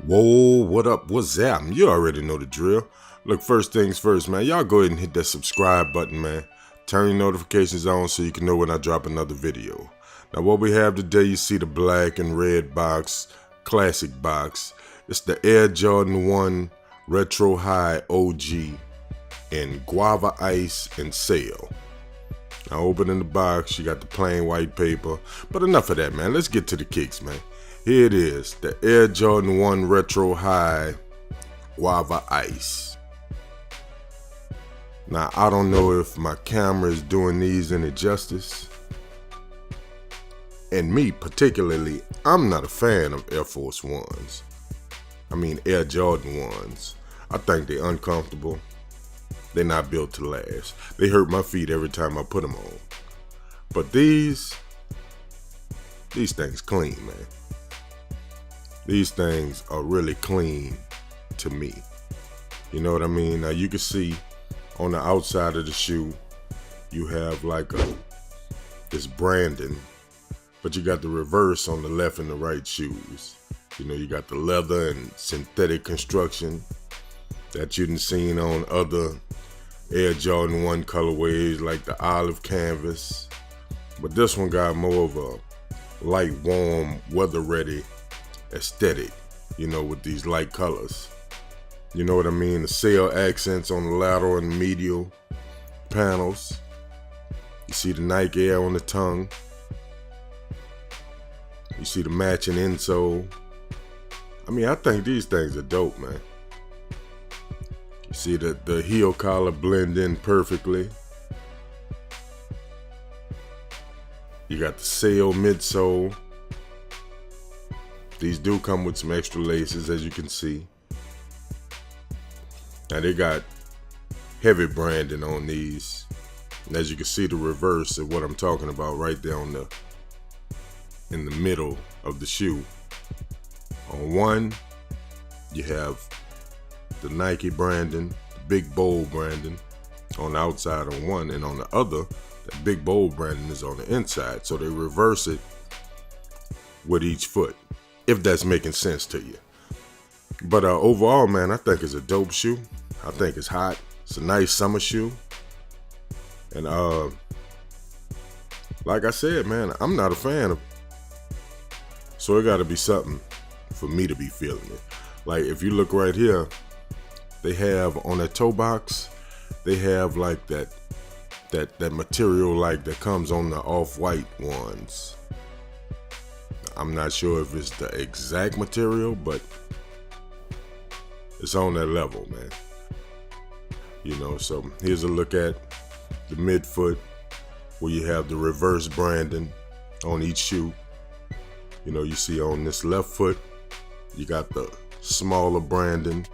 Whoa, what up, what's happening? You already know the drill. Look, first things first, man, y'all go ahead and hit that subscribe button, man. Turn your notifications on so you can know when I drop another video. Now, what we have today, you see the black and red box, classic box. It's the Air Jordan 1 Retro High OG in Guava Ice and Sail. Now, opening the box, you got the plain white paper. But enough of that, man. Let's get to the kicks, man. Here it is, the Air Jordan 1 Retro High Guava Ice. Now, I don't know if my camera is doing these any justice. And me particularly, I'm not a fan of Air Force Ones. I mean Air Jordan 1s. I think they're uncomfortable. They're not built to last. They hurt my feet every time I put them on. But these things clean, man. These things are really clean to me. You know what I mean? Now you can see on the outside of the shoe, you have like this branding, but you got the reverse on the left and the right shoes. You know, you got the leather and synthetic construction that you done seen on other Air Jordan 1 colorways like the olive canvas. But this one got more of a light, warm, weather-ready aesthetic, you know, with these light colors. You know what I mean? The sail accents on the lateral and medial panels. You see the Nike Air on the tongue. You see the matching insole. I mean, I think these things are dope, man. You see the heel collar blend in perfectly. You got the sail midsole. These do come with some extra laces, as you can see. Now they got heavy branding on these. And as you can see, the reverse of what I'm talking about right there in the middle of the shoe. On one, you have the Nike branding, the big bold branding on the outside on one, and on the other, that big bold branding is on the inside. So they reverse it with each foot, if that's making sense to you. But overall, man, I think it's a dope shoe. I think it's hot. It's a nice summer shoe. And like I said, man, I'm not a fan of, so it gotta be something for me to be feeling it. Like if you look right here, they have on that toe box, they have like that material like that comes on the off-white ones. I'm not sure if it's the exact material, but it's on that level, man. You know, so here's a look at the midfoot where you have the reverse branding on each shoe. You know, you see on this left foot, you got the smaller branding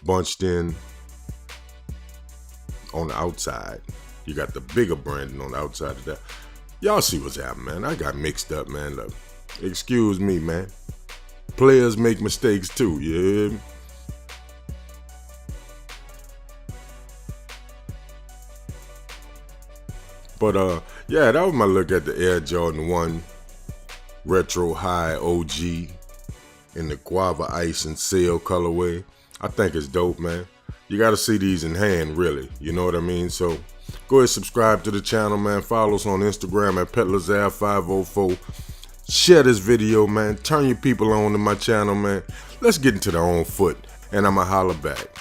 bunched in on the outside. You got the bigger branding on the outside of that. Y'all see what's happening, man. I got mixed up, man. Look. Excuse me, man. Players make mistakes too, yeah. But yeah, that was my look at the Air Jordan 1 Retro High OG in the Guava Ice and Sail colorway. I think it's dope, man. You gotta see these in hand, really. You know what I mean? So go ahead, subscribe to the channel, man. Follow us on Instagram at PetLazar504. Share this video, man. Turn your people on to my channel, man. Let's get into their own foot, and I'ma holler back.